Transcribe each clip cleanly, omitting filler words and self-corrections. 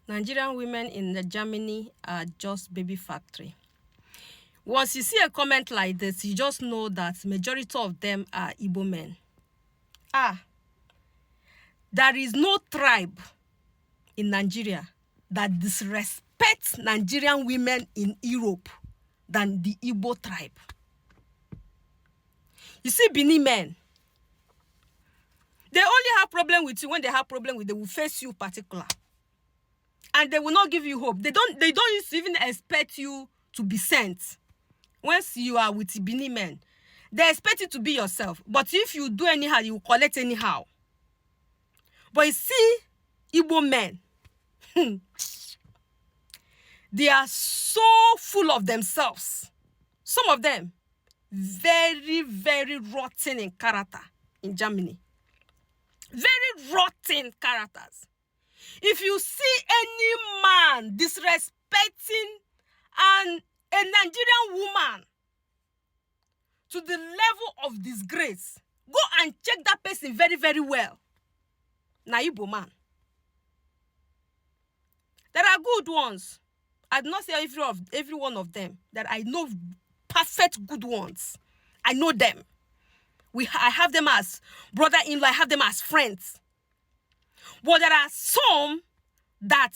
Nigerian women in Germany are just baby factory. Once you see a comment like this, you just know that majority of them are Igbo men. There is no tribe in Nigeria that disrespects Nigerian women in Europe than the Igbo tribe. You see, Benin men, they only have problem with you when they have problem with, they will face you particular. And they will not give you hope. They don't even expect you to be sent. Once you are with Benin men, they expect you to be yourself. But if you do anyhow, you will collect anyhow. But you see, Igbo men, they are so full of themselves. Some of them, very, very rotten in character in Germany. Very rotten characters. If you see any man disrespecting a Nigerian woman to the level of disgrace, go and check that person very, very well. Na Igbo man. There are good ones. I do not say every one of them. That I know perfect good ones. I know them. I have them as brother-in-law. I have them as friends. But there are some that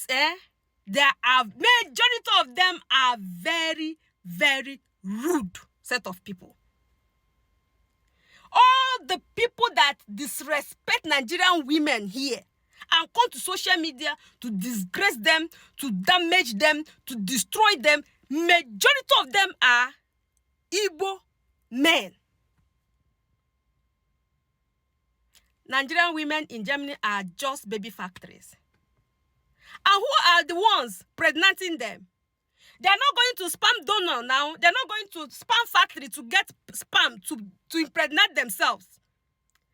majority of them are very, very rude set of people. All the people that disrespect Nigerian women here and come to social media to disgrace them, to damage them, to destroy them, majority of them are Igbo men. Nigerian women in Germany are just baby factories. And who are the ones pregnanting them? They are not going to spam donor now. They're not going to spam factory to get spam to impregnate themselves.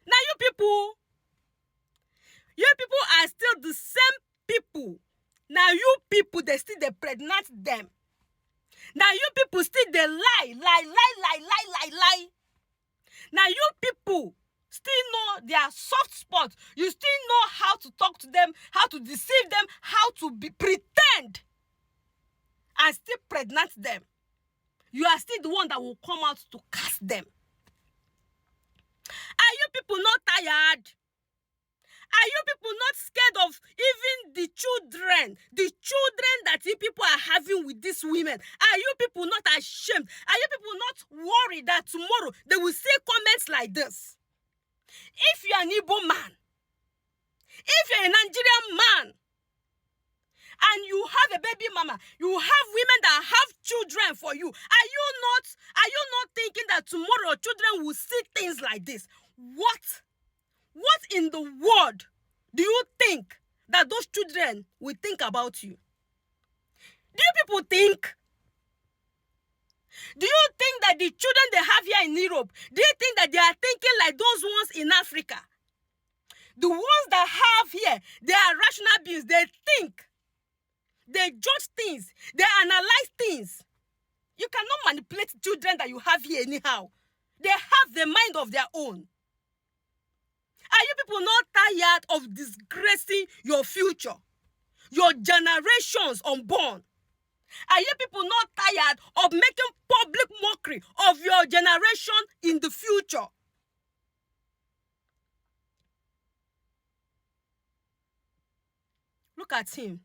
Now you people are still the same people. Now you people, they pregnant them. Now you people still they lie. Now you people still know their soft spot. You still know how to talk to them, how to deceive them, how to pretend and still pregnant them. You are still the one that will come out to cast them. Are you people not tired? Are you people not scared of even the children that you people are having with these women? Are you people not ashamed? Are you people not worried that tomorrow they will see comments like this? If you're an Igbo man, if you're a Nigerian man, and you have a baby mama, you have women that have children for you, are you not thinking that tomorrow children will see things like this? What in the world do you think that those children will think about you? Do you people think? Do you think that the children they have here in Europe, do you think that they are thinking like those ones in Africa? The ones that have here, they are rational beings. They think. They judge things. They analyze things. You cannot manipulate children that you have here anyhow. They have the mind of their own. Are you people not tired of disgracing your future? Your generations unborn? Are you people not tired of making public mockery of your generation in the future? Look at him.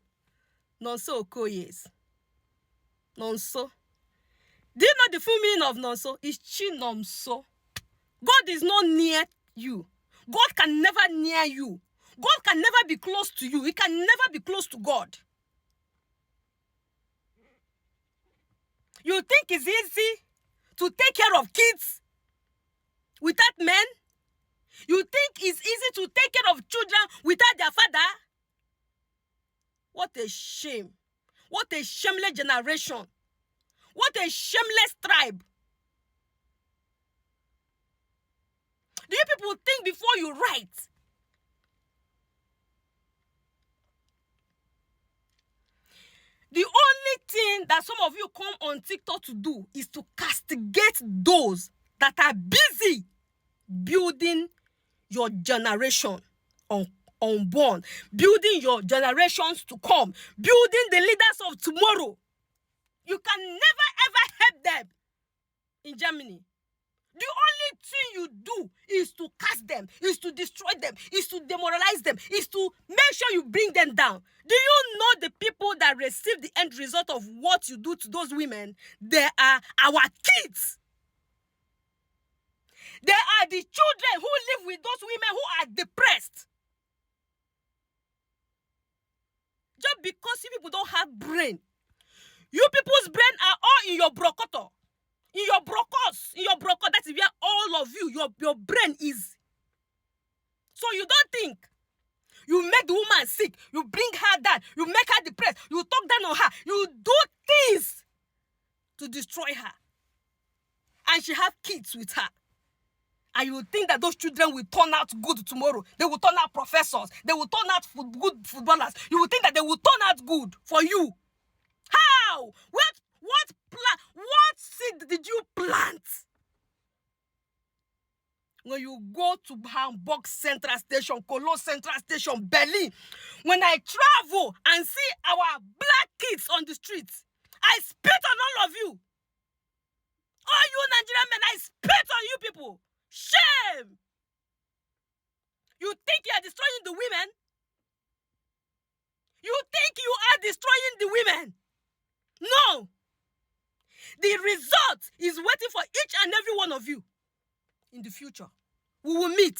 Nonso Okoye's. Nonso. Do you know the full meaning of Nonso? It's Chinomso. God is not near you. God can never near you. God can never be close to you. He can never be close to God. You think it's easy to take care of kids without men? You think it's easy to take care of children without their father? What a shame. What a shameless generation. What a shameless tribe. Do you people think before you write? The only thing that some of you come on TikTok to do is to castigate those that are busy building your generation on unborn, building your generations to come, building the leaders of tomorrow. You can never ever help them in Germany. The only thing you do is to cast them, is to destroy them, is to demoralize them, is to make sure you bring them down. Do you know the people that receive the end result of what you do to those women? They are our kids. They are the children who live with those women who are depressed. Just because you people don't have brain. You people's brain are all in your brocoto. In your brocos, that is where all of you, your brain is. So you don't think. You make the woman sick. You bring her down. You make her depressed. You talk down on her. You do things to destroy her. And she have kids with her. And you think that those children will turn out good tomorrow. They will turn out professors. They will turn out good footballers. You will think that they will turn out good for you. How? What seed did you plant? When you go to Hamburg Central Station, Cologne Central Station, Berlin, when I travel and see our black kids on the streets, I spit on all of you. All you Nigerian men, I spit on you people. Shame! You think you are destroying the women? You think you are destroying the women? No! The result is waiting for each and every one of you in the future. We will meet.